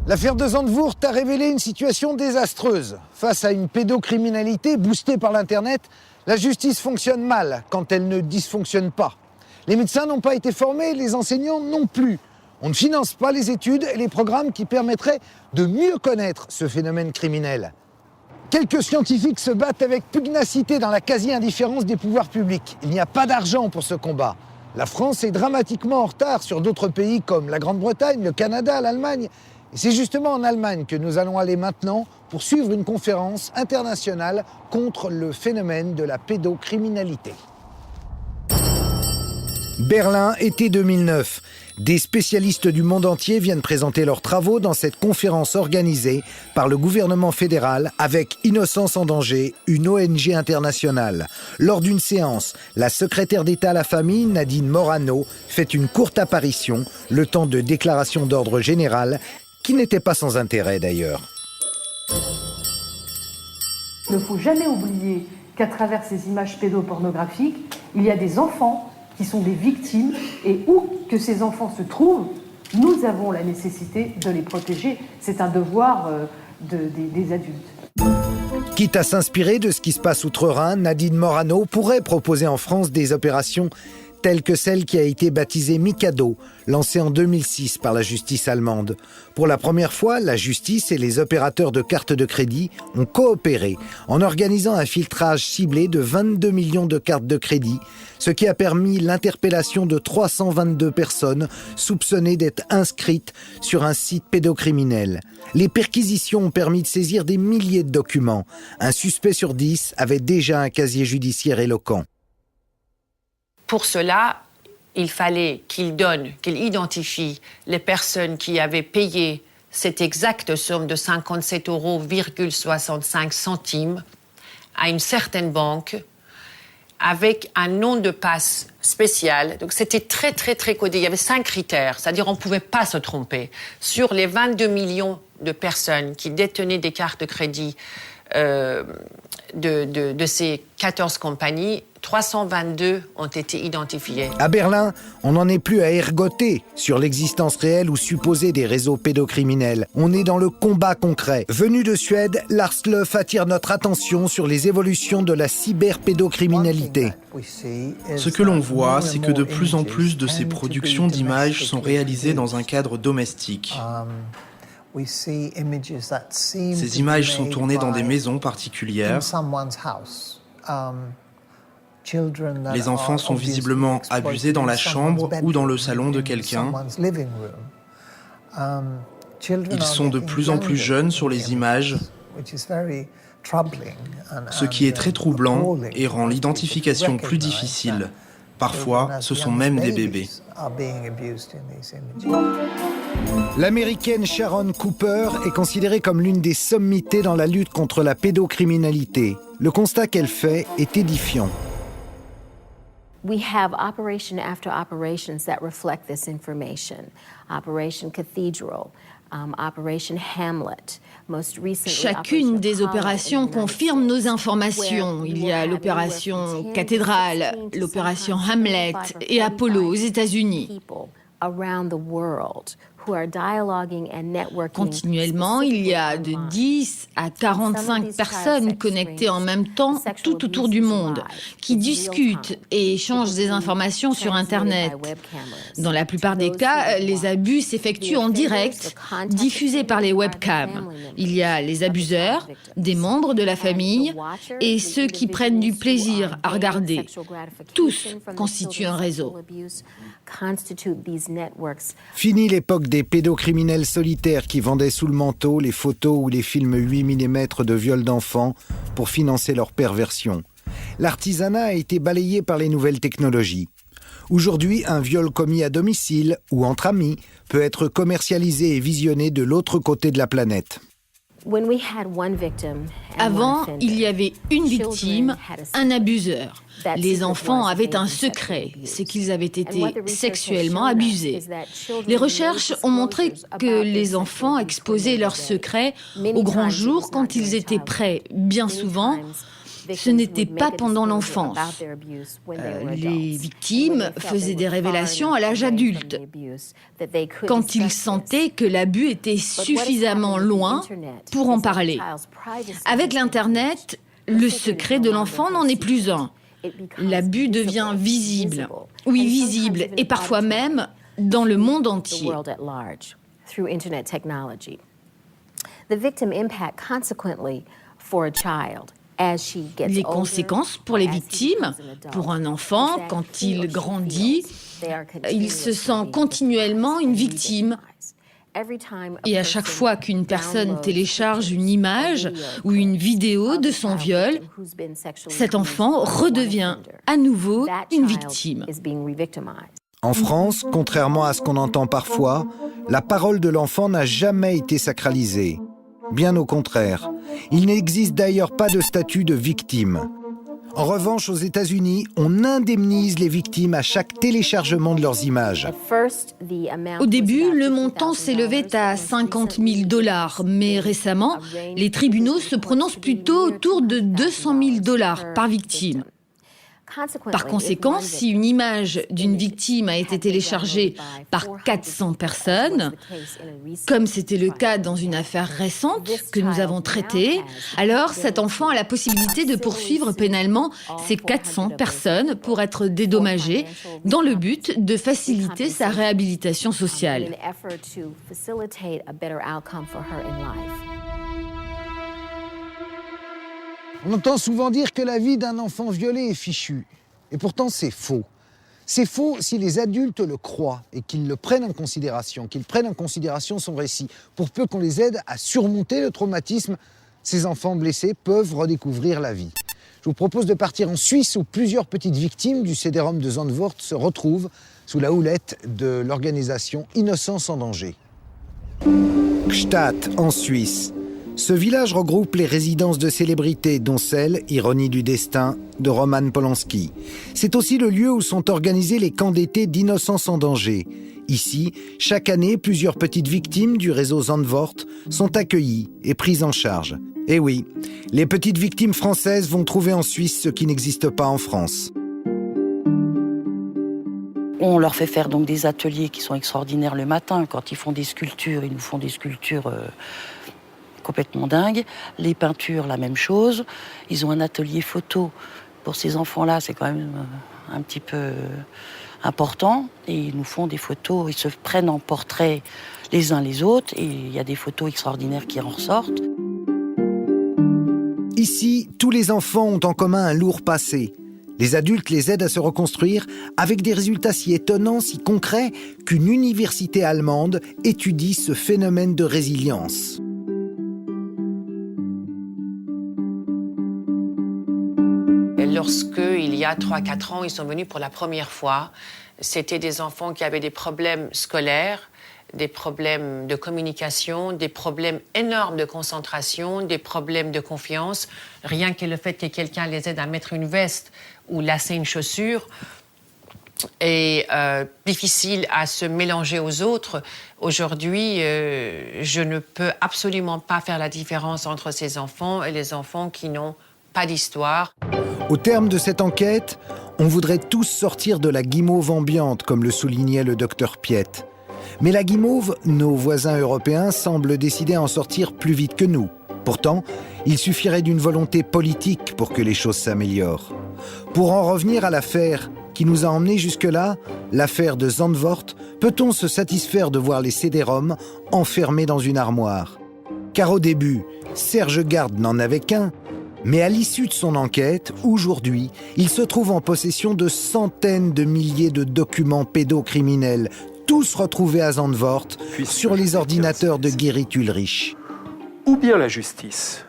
L'affaire de Zandvoort a révélé une situation désastreuse. Face à une pédocriminalité boostée par l'Internet, la justice fonctionne mal quand elle ne dysfonctionne pas. Les médecins n'ont pas été formés, les enseignants non plus. On ne finance pas les études et les programmes qui permettraient de mieux connaître ce phénomène criminel. Quelques scientifiques se battent avec pugnacité dans la quasi-indifférence des pouvoirs publics. Il n'y a pas d'argent pour ce combat. La France est dramatiquement en retard sur d'autres pays comme la Grande-Bretagne, le Canada, l'Allemagne. Et c'est justement en Allemagne que nous allons aller maintenant pour suivre une conférence internationale contre le phénomène de la pédocriminalité. Berlin, été 2009. Des spécialistes du monde entier viennent présenter leurs travaux dans cette conférence organisée par le gouvernement fédéral avec Innocence en danger, une ONG internationale. Lors d'une séance, la secrétaire d'État à la famille, Nadine Morano, fait une courte apparition, le temps de déclaration d'ordre général, qui n'était pas sans intérêt d'ailleurs. Il ne faut jamais oublier qu'à travers ces images pédopornographiques, il y a des enfants qui sont des victimes, et où que ces enfants se trouvent, nous avons la nécessité de les protéger. C'est un devoir des adultes. Quitte à s'inspirer de ce qui se passe outre-Rhin, Nadine Morano pourrait proposer en France des opérations telle que celle qui a été baptisée Mikado, lancée en 2006 par la justice allemande. Pour la première fois, la justice et les opérateurs de cartes de crédit ont coopéré en organisant un filtrage ciblé de 22 millions de cartes de crédit, ce qui a permis l'interpellation de 322 personnes soupçonnées d'être inscrites sur un site pédocriminel. Les perquisitions ont permis de saisir des milliers de documents. Un suspect sur 10 avait déjà un casier judiciaire éloquent. Pour cela, il fallait qu'il identifie les personnes qui avaient payé cette exacte somme de 57,65 € à une certaine banque avec un nom de passe spécial. Donc c'était très codé. Il y avait 5 critères, c'est-à-dire on ne pouvait pas se tromper. Sur les 22 millions de personnes qui détenaient des cartes de crédit de ces 14 compagnies, 322 ont été identifiés. À Berlin, on n'en est plus à ergoter sur l'existence réelle ou supposée des réseaux pédocriminels. On est dans le combat concret. Venu de Suède, Lars Löf attire notre attention sur les évolutions de la cyberpédocriminalité. Ce que l'on voit, c'est que de plus en plus de ces productions d'images sont réalisées dans un cadre domestique. Ces images sont tournées dans des maisons particulières. Les enfants sont visiblement abusés dans la chambre ou dans le salon de quelqu'un. Ils sont de plus en plus jeunes sur les images, ce qui est très troublant et rend l'identification plus difficile. Parfois, ce sont même des bébés. L'américaine Sharon Cooper est considérée comme l'une des sommités dans la lutte contre la pédocriminalité. Le constat qu'elle fait est édifiant. We have operation after operations that reflect this information. Operation Cathedral, Operation Hamlet. Chacune des opérations confirme nos informations. Il y a l'opération Cathédrale, l'opération Hamlet et Apollo aux États-Unis. Continuellement, il y a de 10 à 45 personnes connectées en même temps tout autour du monde, qui discutent et échangent des informations sur Internet. Dans la plupart des cas, les abus s'effectuent en direct, diffusés par les webcams. Il y a les abuseurs, des membres de la famille et ceux qui prennent du plaisir à regarder. Tous constituent un réseau. Fini l'époque des pédocriminels solitaires qui vendaient sous le manteau les photos ou les films 8 mm de viol d'enfants pour financer leur perversion. L'artisanat a été balayé par les nouvelles technologies. Aujourd'hui, un viol commis à domicile ou entre amis peut être commercialisé et visionné de l'autre côté de la planète. Avant, il y avait une victime, un abuseur. Les enfants avaient un secret, c'est qu'ils avaient été sexuellement abusés. Les recherches ont montré que les enfants exposaient leurs secrets au grand jour quand ils étaient prêts, bien souvent, Ce n'était pas pendant l'enfance. Les victimes faisaient des révélations à l'âge adulte, quand ils sentaient que l'abus était suffisamment loin pour en parler. Avec l'Internet, le secret de l'enfant n'en est plus un. L'abus devient visible. Oui, visible, et parfois même dans le monde entier. Les conséquences pour les victimes, pour un enfant, quand il grandit, il se sent continuellement une victime. Et à chaque fois qu'une personne télécharge une image ou une vidéo de son viol, cet enfant redevient à nouveau une victime. En France, contrairement à ce qu'on entend parfois, la parole de l'enfant n'a jamais été sacralisée. Bien au contraire. Il n'existe d'ailleurs pas de statut de victime. En revanche, aux États-Unis, on indemnise les victimes à chaque téléchargement de leurs images. Au début, le montant s'élevait à $50 000, mais récemment, les tribunaux se prononcent plutôt autour de $200 000 par victime. Par conséquent, si une image d'une victime a été téléchargée par 400 personnes, comme c'était le cas dans une affaire récente que nous avons traitée, alors cet enfant a la possibilité de poursuivre pénalement ces 400 personnes pour être dédommagé dans le but de faciliter sa réhabilitation sociale. On entend souvent dire que la vie d'un enfant violé est fichue. Et pourtant, c'est faux. C'est faux si les adultes le croient et qu'ils le prennent en considération, qu'ils prennent en considération son récit. Pour peu qu'on les aide à surmonter le traumatisme, ces enfants blessés peuvent redécouvrir la vie. Je vous propose de partir en Suisse où plusieurs petites victimes du CD-ROM de Zandvoort se retrouvent sous la houlette de l'organisation Innocence en danger. Gstaad, en Suisse. Ce village regroupe les résidences de célébrités, dont celle, ironie du destin, de Roman Polanski. C'est aussi le lieu où sont organisés les camps d'été d'Innocence en danger. Ici, chaque année, plusieurs petites victimes du réseau Zandvoort sont accueillies et prises en charge. Et oui, les petites victimes françaises vont trouver en Suisse ce qui n'existe pas en France. On leur fait faire donc des ateliers qui sont extraordinaires le matin. Quand ils font des sculptures, ils nous font des sculptures complètement dingues. Les peintures, la même chose. Ils ont un atelier photo. Pour ces enfants-là, c'est quand même un petit peu important. Et ils nous font des photos. Ils se prennent en portrait les uns les autres. Et il y a des photos extraordinaires qui en ressortent. Ici, tous les enfants ont en commun un lourd passé. Les adultes les aident à se reconstruire avec des résultats si étonnants, si concrets, qu'une université allemande étudie ce phénomène de résilience. Lorsque, il y a 3-4 ans, ils sont venus pour la première fois, c'était des enfants qui avaient des problèmes scolaires, des problèmes de communication, des problèmes énormes de concentration, des problèmes de confiance. Rien que le fait que quelqu'un les aide à mettre une veste ou lasser une chaussure est difficile à se mélanger aux autres. Aujourd'hui, je ne peux absolument pas faire la différence entre ces enfants et les enfants qui n'ont pas d'histoire. Au terme de cette enquête, on voudrait tous sortir de la guimauve ambiante, comme le soulignait le docteur Piette. Mais la guimauve, nos voisins européens semblent décider à en sortir plus vite que nous. Pourtant, il suffirait d'une volonté politique pour que les choses s'améliorent. Pour en revenir à l'affaire qui nous a emmenés jusque-là, l'affaire de Zandvoort, peut-on se satisfaire de voir les CD-ROM enfermés dans une armoire ? Car au début, Serge Garde n'en avait qu'un, mais à l'issue de son enquête, aujourd'hui, il se trouve en possession de centaines de milliers de documents pédocriminels, tous retrouvés à Zandvoort sur les ordinateurs de Gerrit Ulrich. Ou bien la justice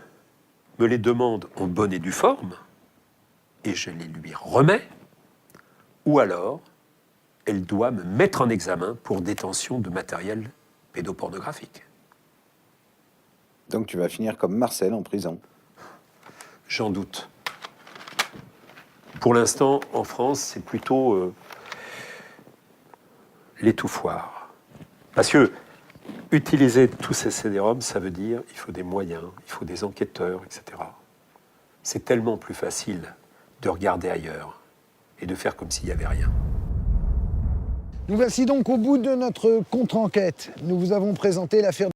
me les demande en bonne et due forme, et je les lui remets, ou alors elle doit me mettre en examen pour détention de matériel pédopornographique. Donc tu vas finir comme Marcel en prison. J'en doute. Pour l'instant, en France, c'est plutôt l'étouffoir. Parce que utiliser tous ces CD-ROM, ça veut dire il faut des moyens, il faut des enquêteurs, etc. c'est tellement plus facile de regarder ailleurs et de faire comme s'il n'y avait rien. Nous voici donc au bout de notre contre-enquête. Nous vous avons présenté l'affaire